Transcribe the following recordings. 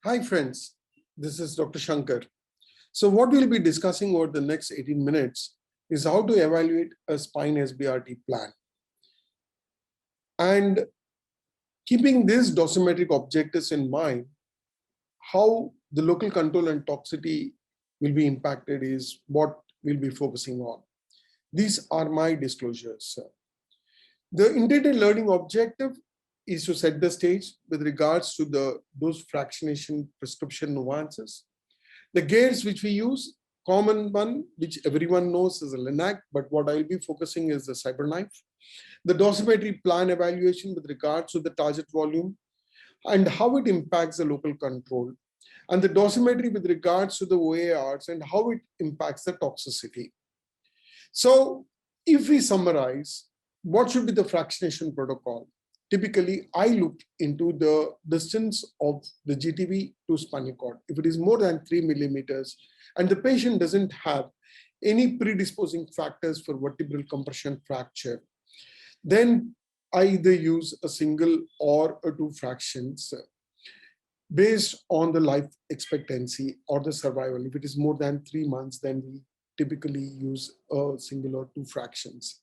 Hi friends, this is Dr. Shankar. So what we'll be discussing over the next 18 minutes is how to evaluate a spine SBRT plan. And keeping these dosimetric objectives in mind, how the local control and toxicity will be impacted is what we'll be focusing on. These are my disclosures. The intended learning objective is to set the stage with regards to the dose fractionation prescription nuances. The gears which we use, common one, which everyone knows is a LINAC, but what I'll be focusing is the Cyberknife. The dosimetry plan evaluation with regards to the target volume and how it impacts the local control. And the dosimetry with regards to the OARs and how it impacts the toxicity. So if we summarize, what should be the fractionation protocol? Typically, I look into the distance of the GTV to spinal cord. If it is more than 3 millimeters and the patient doesn't have any predisposing factors for vertebral compression fracture, then I either use a single or a two fractions based on the life expectancy or the survival. If it is more than 3 months, then we typically use a single or two fractions.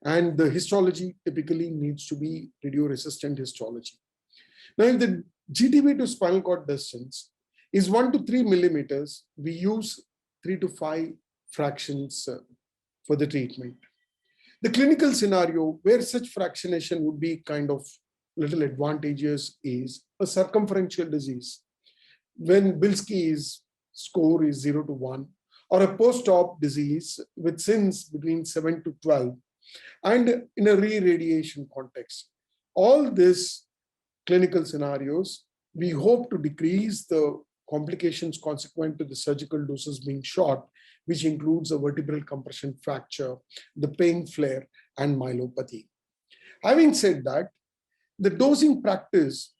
And the histology typically needs to be radio-resistant histology. Now, if the GTV to spinal cord distance is 1 to 3 millimeters, we use 3 to 5 fractions for the treatment. The clinical scenario where such fractionation would be kind of little advantageous is a circumferential disease. When Bilski's score is 0 to 1, or a post-op disease with SINs between 7 to 12, and in a re-radiation context. All these clinical scenarios, we hope to decrease the complications consequent to the surgical doses being shot, which includes a vertebral compression fracture, the pain flare, and myelopathy. Having said that, the dosing practice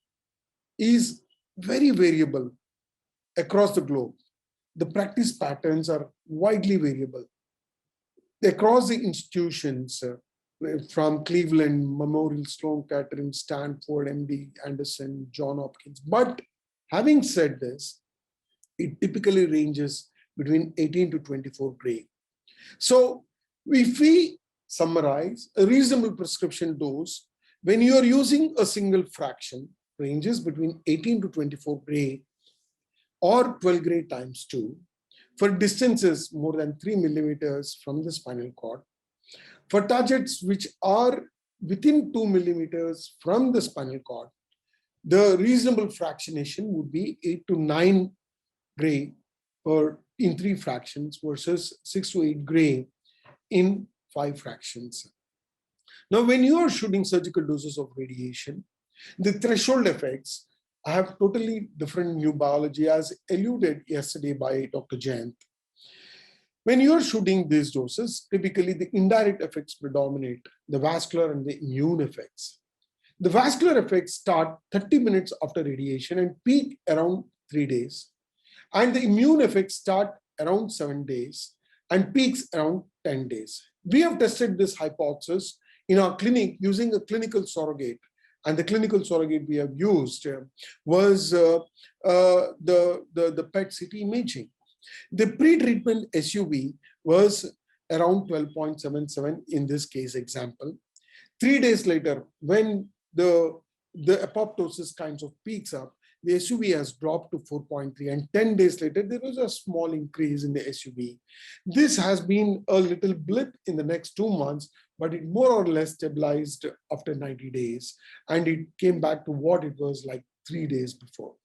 is very variable across the globe. The practice patterns are widely variable across the institutions, from Cleveland, Memorial Sloan Kettering, Stanford, MD Anderson, John Hopkins. But having said this, it typically ranges between 18 to 24 gray. So if we summarize, a reasonable prescription dose, when you are using a single fraction, ranges between 18 to 24 gray or 12 gray times 2, for distances more than 3 millimeters from the spinal cord. For targets which are within 2 millimeters from the spinal cord, the reasonable fractionation would be 8 to 9 gray in 3 fractions versus 6 to 8 gray in 5 fractions. Now, when you are shooting surgical doses of radiation, the threshold effects have totally different new biology, as alluded yesterday by Dr. Jayant. When you're shooting these doses, typically the indirect effects predominate, the vascular and the immune effects. The vascular effects start 30 minutes after radiation and peak around 3 days. And the immune effects start around 7 days and peaks around 10 days. We have tested this hypothesis in our clinic using a clinical surrogate. And the clinical surrogate we have used was the PET CT imaging. The pre-treatment SUV was around 12.77 in this case example. 3 days later, when the apoptosis kinds of peaks up, the SUV has dropped to 4.3, and 10 days later, there was a small increase in the SUV. This has been a little blip in the next 2 months, but it more or less stabilized after 90 days, and it came back to what it was like 3 days before.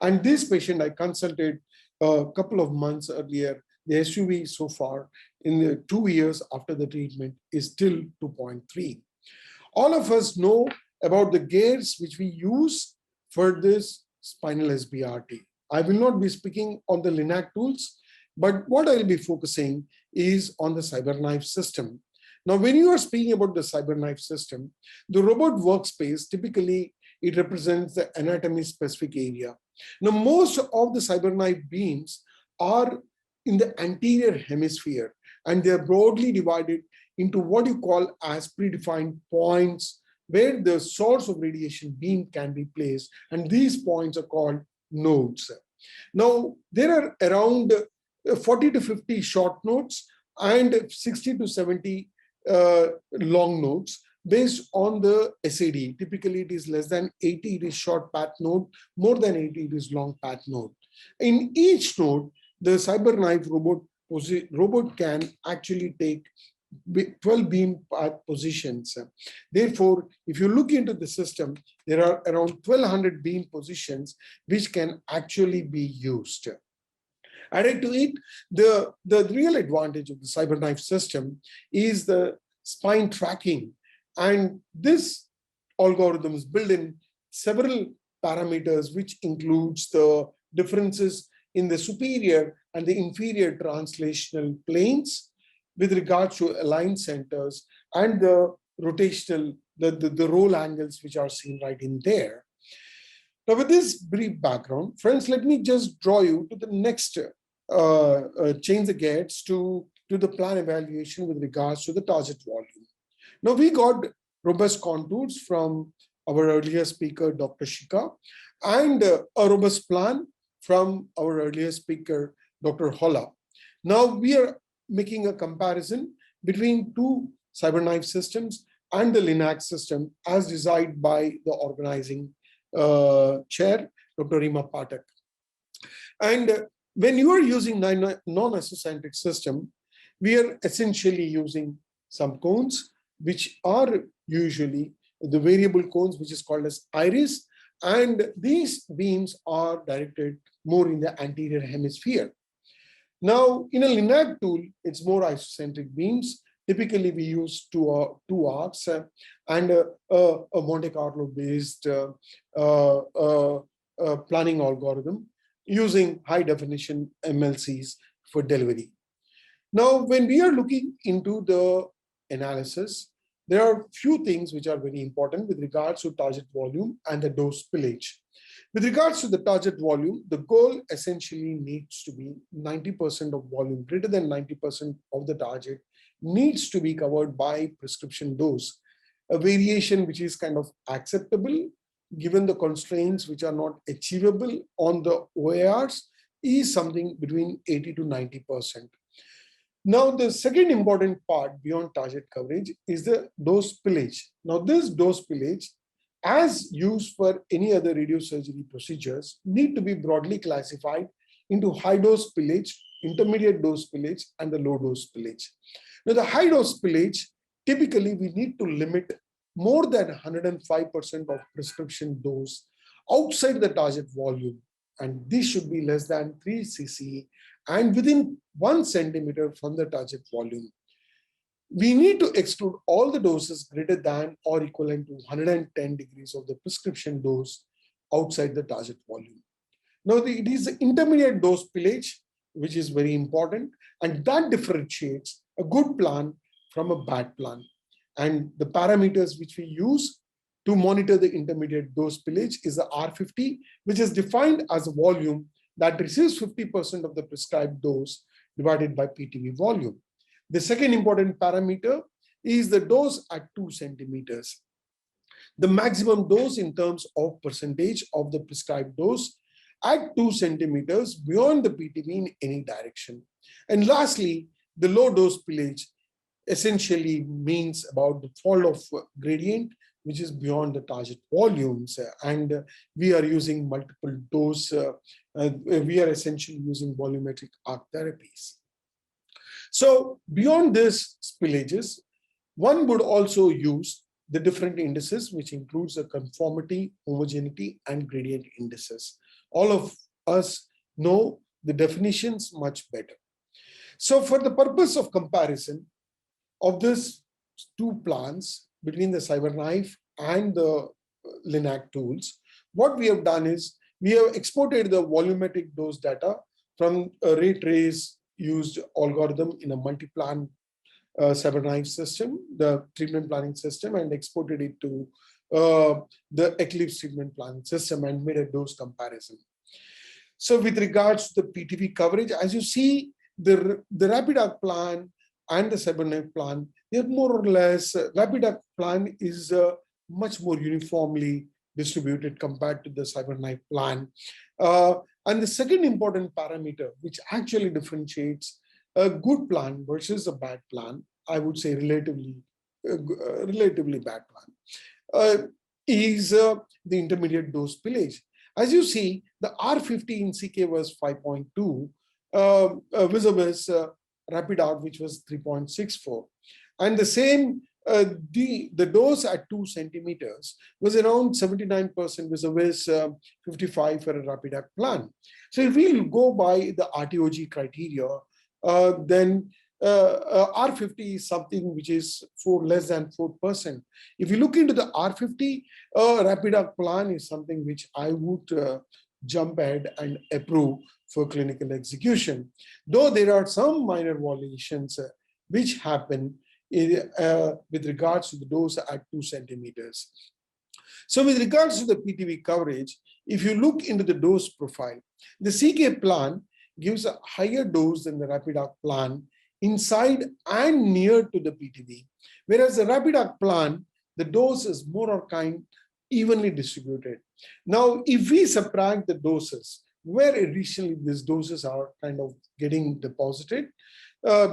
And this patient I consulted a couple of months earlier. The SUV so far in the 2 years after the treatment is still 2.3. All of us know about the gears which we use for this spinal SBRT. I will not be speaking on the LINAC tools, but what I'll be focusing is on the Cyberknife system. Now, when you are speaking about the Cyberknife system, the robot workspace, typically it represents the anatomy specific area. Now, most of the Cyberknife beams are in the anterior hemisphere, and they are broadly divided into what you call as predefined points where the source of radiation beam can be placed. And these points are called nodes. Now, there are around 40 to 50 short nodes and 60 to 70 long nodes based on the SAD. Typically, it is less than 80, it is short path node, more than 80, it is long path node. In each node, the Cyberknife robot can actually take 12 beam path positions. Therefore, if you look into the system, there are around 1200 beam positions which can actually be used. Added to it, the real advantage of the Cyberknife system is the spine tracking. And this algorithm is built in several parameters, which includes the differences in the superior and the inferior translational planes with regards to aligned centers and the rotational, the roll angles which are seen right in there. Now, with this brief background, friends, let me just draw you to the next change the gates to the plan evaluation with regards to the target volume. Now, we got robust contours from our earlier speaker, Dr. Shika, and a robust plan from our earlier speaker, Dr. Holla. Now, we are making a comparison between two Cyberknife systems and the LINAC system as designed by the organizing chair, Dr. Rima Patak. And when you are using non-isocentric system, we are essentially using some cones, which are usually the variable cones, which is called as iris. And these beams are directed more in the anterior hemisphere. Now, in a LINAC tool, it's more isocentric beams. Typically, we use two arcs and a Monte Carlo based planning algorithm using high definition MLCs for delivery. Now, when we are looking into the analysis, there are few things which are very important with regards to target volume and the dose spillage. With regards to the target volume, the goal essentially needs to be 90% of volume, greater than 90% of the target needs to be covered by prescription dose, a variation which is kind of acceptable given the constraints which are not achievable on the OARs is something between 80 to 90%. Now, the second important part beyond target coverage is the dose spillage. Now, this dose spillage, as used for any other radiosurgery procedures, need to be broadly classified into high dose spillage, intermediate dose spillage, and the low dose spillage. Now, the high dose spillage, typically we need to limit more than 105% of prescription dose outside the target volume, and this should be less than 3 cc and within 1 centimeter from the target volume. We need to exclude all the doses greater than or equivalent to 110 degrees of the prescription dose outside the target volume. Now, it is the intermediate dose spillage which is very important, and that differentiates a good plan from a bad plan. And the parameters which we use to monitor the intermediate dose spillage is the R50, which is defined as a volume that receives 50% of the prescribed dose divided by PTV volume. The second important parameter is the dose at 2 centimeters. The maximum dose in terms of percentage of the prescribed dose at 2 centimeters beyond the PTV in any direction. And lastly, the low dose spillage essentially means about the fall of gradient, which is beyond the target volumes. And we are using multiple dose, we are essentially using volumetric arc therapies. So beyond this spillages, one would also use the different indices, which includes the conformity, homogeneity, and gradient indices. All of us know the definitions much better. So for the purpose of comparison of these two plans between the Cyberknife and the LINAC tools, what we have done is we have exported the volumetric dose data from a ray trace used algorithm in a multi-plan Cyberknife system, the treatment planning system, and exported it to the Eclipse treatment planning system and made a dose comparison. So with regards to the PTV coverage, as you see, the RapidArc plan and the Cyberknife plan, they're more or less, RapidArc plan is much more uniformly distributed compared to the Cyberknife plan. Uh, and the second important parameter, which actually differentiates a good plan versus a bad plan, I would say relatively bad plan, is the intermediate dose pillage. As you see, the R50 in CK was 5.2, vis-a-vis rapid art, which was 3.64. And the same, the dose at 2 centimeters was around 79% vis-a-vis 55 for a rapid act plan. So if we go by the RTOG criteria, then R50 is something which is for less than 4%. If you look into the R50, rapid act plan is something which I would jump ahead and approve for clinical execution. Though there are some minor violations which happen with regards to the dose at 2 centimeters. So with regards to the PTV coverage, if you look into the dose profile, the CK plan gives a higher dose than the rapid act plan inside and near to the PTV, whereas the rapid act plan, the dose is more or kind evenly distributed. Now, if we subtract the doses, where additionally these doses are kind of getting deposited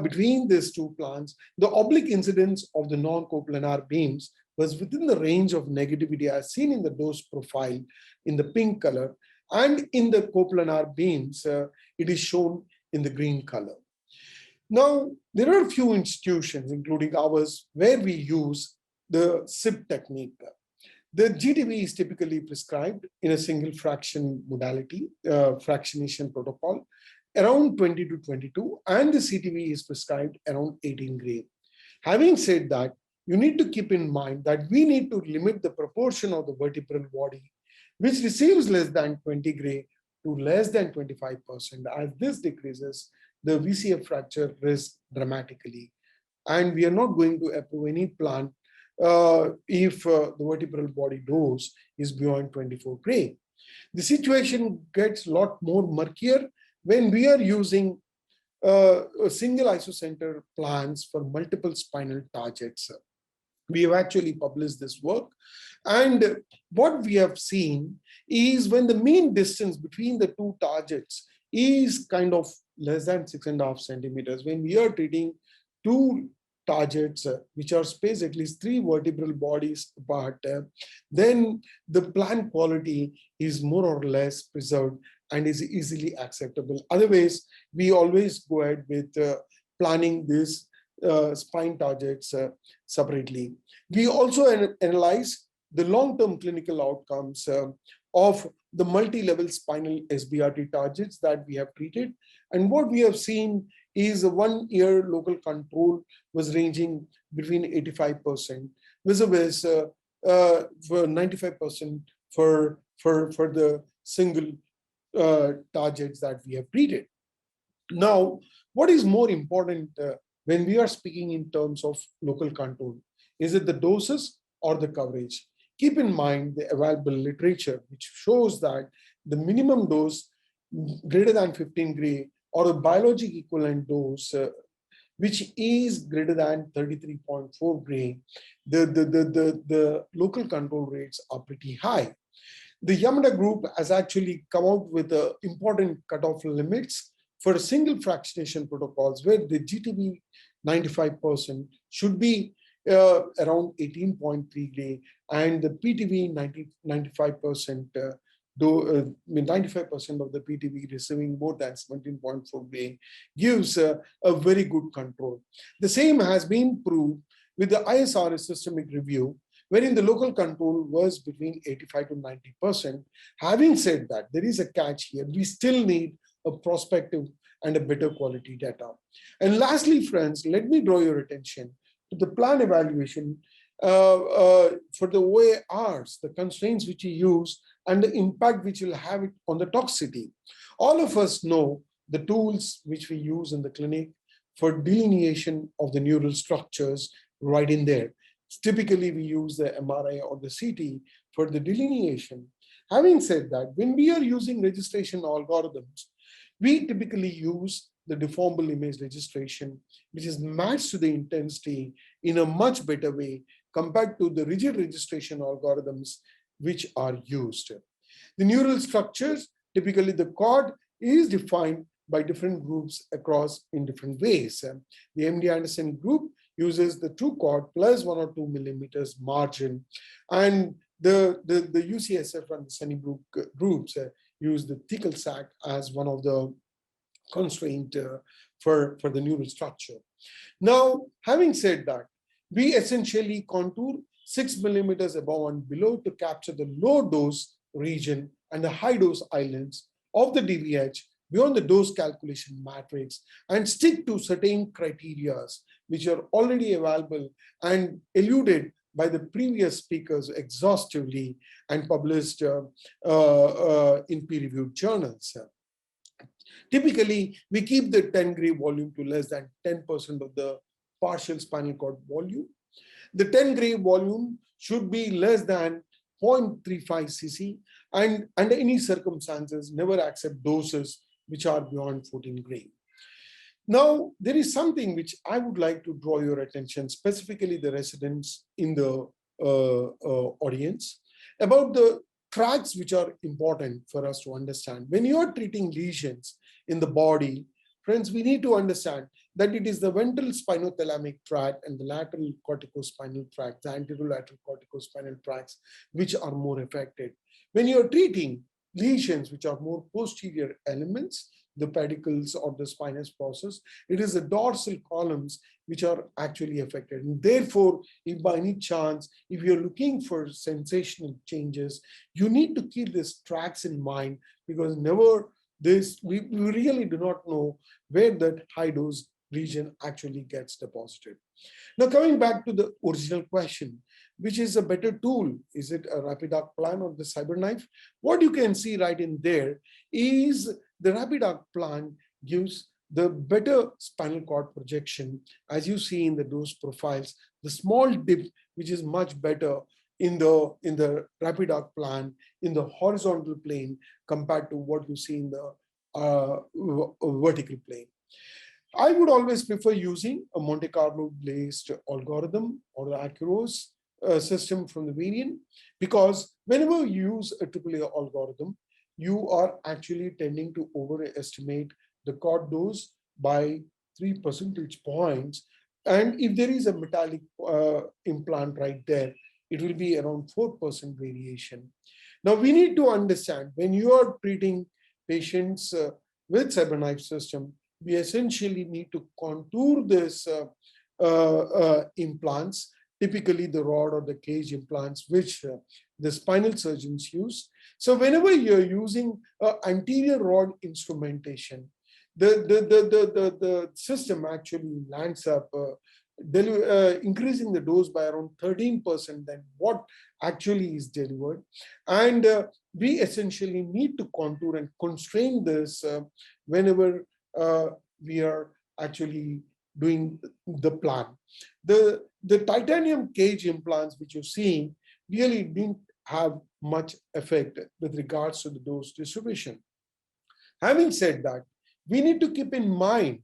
between these two plans, the oblique incidence of the non-coplanar beams was within the range of negativity as seen in the dose profile in the pink color, and in the coplanar beams, it is shown in the green color. Now, there are a few institutions, including ours, where we use the SIP technique. The GTV is typically prescribed in a single fraction modality, fractionation protocol, around 20 to 22, and the CTV is prescribed around 18 gray. Having said that, you need to keep in mind that we need to limit the proportion of the vertebral body which receives less than 20 gray to less than 25%. As this decreases, the VCF fracture risk dramatically. And we are not going to approve any plan if the vertebral body dose is beyond 24 gray. The situation gets a lot more murkier when we are using single isocenter plans for multiple spinal targets. We have actually published this work. And what we have seen is when the mean distance between the two targets is kind of less than 6.5 centimeters, when we are treating two targets which are spaced at least 3 vertebral bodies apart, then the plan quality is more or less preserved and is easily acceptable. Otherwise, we always go ahead with planning this spine targets separately. We also analyze the long-term clinical outcomes of the multi-level spinal SBRT targets that we have treated. And what we have seen is a 1-year local control was ranging between 85%, vis-a-vis for 95% for the single targets that we have treated. Now, what is more important when we are speaking in terms of local control? Is it the doses or the coverage? Keep in mind the available literature, which shows that the minimum dose greater than 15 gray or a biologic equivalent dose, which is greater than 33.4 gray, the local control rates are pretty high. The Yamada group has actually come out with important cutoff limits for single fractionation protocols where the GTV 95% should be around 18.3 gray, and the PTV 95%, 95% of the PTV receiving more than 17.4 gray gives a very good control. The same has been proved with the ISRS systemic review, wherein the local control was between 85 to 90%. Having said that, there is a catch here. We still need a prospective and a better quality data. And lastly, friends, let me draw your attention to the plan evaluation for the OARs, the constraints which you use, and the impact which will have it on the toxicity. All of us know the tools which we use in the clinic for delineation of the neural structures right in there. Typically, we use the MRI or the CT for the delineation. Having said that, when we are using registration algorithms, we typically use the deformable image registration, which is matched to the intensity in a much better way compared to the rigid registration algorithms, which are used. The neural structures, typically the cord is defined by different groups across in different ways. The MD Anderson group uses the true cord plus 1 or 2 millimeters margin, and the UCSF and the Sunnybrook groups use the thickle sac as one of the constraint for the neural structure. Now, having said that, we essentially contour 6 millimeters above and below to capture the low dose region and the high dose islands of the DVH beyond the dose calculation matrix, and stick to certain criteria which are already available and eluded by the previous speakers exhaustively and published in peer-reviewed journals. Typically, we keep the 10 gray volume to less than 10% of the partial spinal cord volume. The 10 gray volume should be less than 0.35 cc, and under any circumstances, never accept doses which are beyond 14 gray. Now, there is something which I would like to draw your attention, specifically the residents in the audience, about the tracks which are important for us to understand. When you are treating lesions in the body, friends, we need to understand that it is the ventral spinothalamic tract and the lateral corticospinal tract, the anterolateral corticospinal tracts, which are more affected. When you are treating lesions which are more posterior elements, the pedicles or the spinous process, it is the dorsal columns which are actually affected. And therefore, if by any chance, if you're looking for sensational changes, you need to keep these tracks in mind, because we really do not know where that high dose region actually gets deposited. Now, coming back to the original question, which is a better tool? Is it a Rapidoc plan or the Cyberknife? What you can see right in there is the Rapidoc plan gives the better spinal cord projection, as you see in the dose profiles, the small dip, which is much better in the Rapidoc plan in the horizontal plane compared to what you see in the vertical plane. I would always prefer using a Monte Carlo based algorithm or the Accuros system from the variant, because whenever you use a AAA algorithm, you are actually tending to overestimate the cord dose by 3 percentage points. And if there is a metallic implant right there, it will be around 4% variation. Now, we need to understand, when you are treating patients with Cyberknife system, we essentially need to contour this implants, typically the rod or the cage implants, which the spinal surgeons use. So whenever you're using anterior rod instrumentation, the system actually lands up increasing the dose by around 13% than what actually is delivered. And we essentially need to contour and constrain this whenever we are actually doing the plan. The titanium cage implants which you're seeing really didn't have much effect with regards to the dose distribution. Having said that, we need to keep in mind,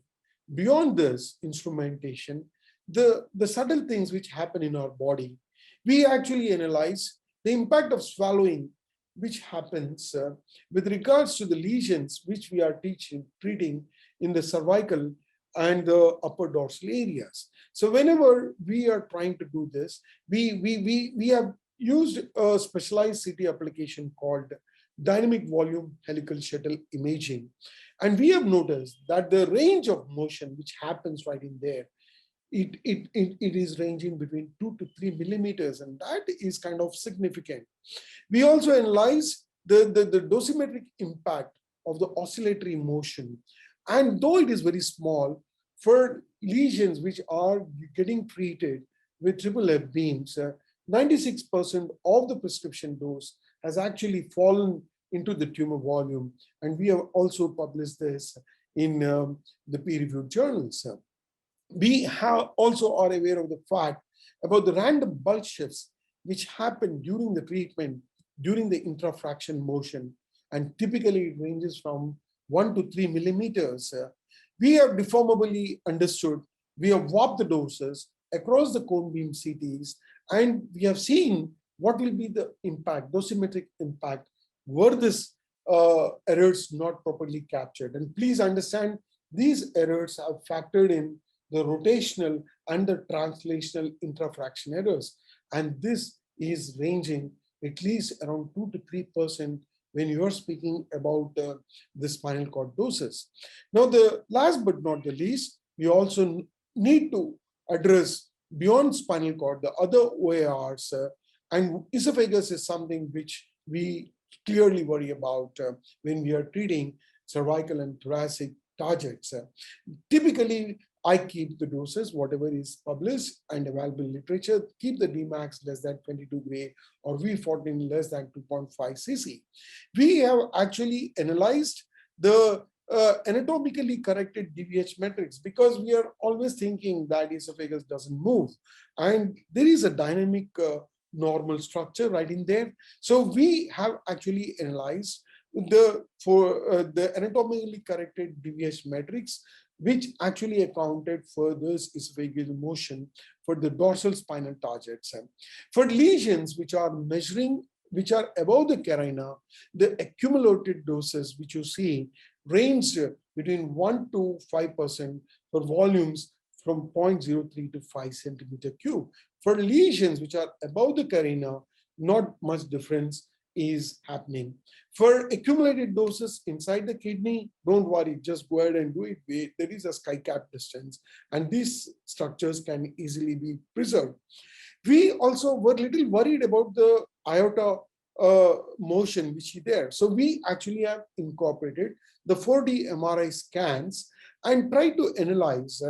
beyond this instrumentation, the subtle things which happen in our body. We actually analyze the impact of swallowing, which happens with regards to the lesions which we are treating in the cervical and the upper dorsal areas. So whenever we are trying to do this, we have used a specialized CT application called dynamic volume helical shuttle imaging. And we have noticed that the range of motion which happens right in there, it is ranging between 2 to 3 millimeters, and that is kind of significant. We also analyze the dosimetric impact of the oscillatory motion. And though it is very small, for lesions which are getting treated with triple F beams, 96% of the prescription dose has actually fallen into the tumor volume. And we have also published this in the peer-reviewed journals. We also are aware of the fact about the random bulk shifts which happen during the treatment, during the intrafraction motion, and typically it ranges from 1 to 3 millimeters. We have deformably understood, we have warped the doses across the cone beam CTs, and we have seen what will be the impact, dosimetric impact, were these errors not properly captured? And please understand, these errors have factored in the rotational and the translational intrafraction errors. And this is ranging at least around 2 to 3% when you're speaking about the spinal cord doses. Now, the last but not the least, we also need to address beyond spinal cord, the other OARs, and esophagus is something which we clearly worry about when we are treating cervical and thoracic targets. Typically, I keep the doses, whatever is published and available literature, keep the Dmax less than 22 gray or V14 less than 2.5 cc. We have actually analyzed the anatomically corrected DVH metrics because we are always thinking that esophagus doesn't move. And there is a dynamic normal structure right in there. So we have actually analyzed the anatomically corrected DVH metrics, which actually accounted for this esophageal motion for the dorsal spinal targets. For lesions which are above the carina, the accumulated doses which you see range between 1 to 5% for volumes from 0.03 to 5 centimeter cube. For lesions which are above the carina, not much difference is happening. For accumulated doses inside the kidney, don't worry, just go ahead and do it. There is a sky cap distance, and these structures can easily be preserved. We also were a little worried about the Iota motion which is there. So we actually have incorporated the 4D MRI scans and try to analyze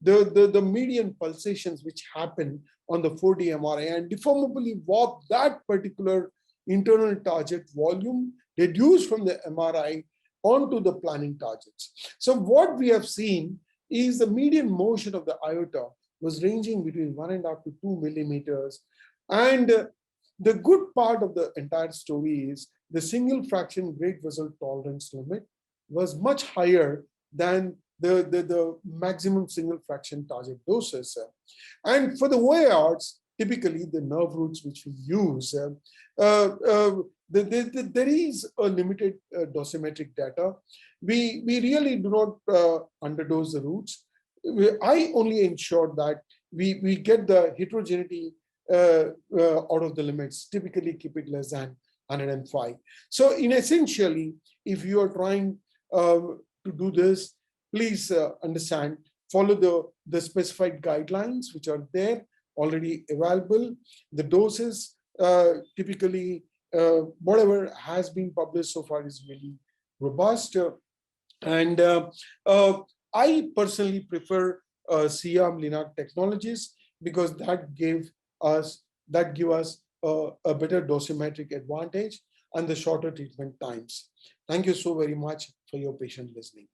the median pulsations which happen on the 4D MRI and deformably warp that particular internal target volume reduced from the MRI onto the planning targets. So what we have seen is the median motion of the Iota was ranging between 1.5 to 2 millimeters. And the good part of the entire story is the single fraction great vessel tolerance limit was much higher than the maximum single fraction target doses. And for the OARs, typically the nerve roots which we use, there is a limited dosimetric data. We really do not underdose the roots. I only ensure that we get the heterogeneity out of the limits, typically keep it less than 105. So in essentially, if you are trying to do this, please understand, follow the specified guidelines which are there, already available. The doses, typically, whatever has been published so far is really robust. And I personally prefer CM Linac technologies because that give us a better dosimetric advantage and the shorter treatment times. Thank you so very much for your patient listening.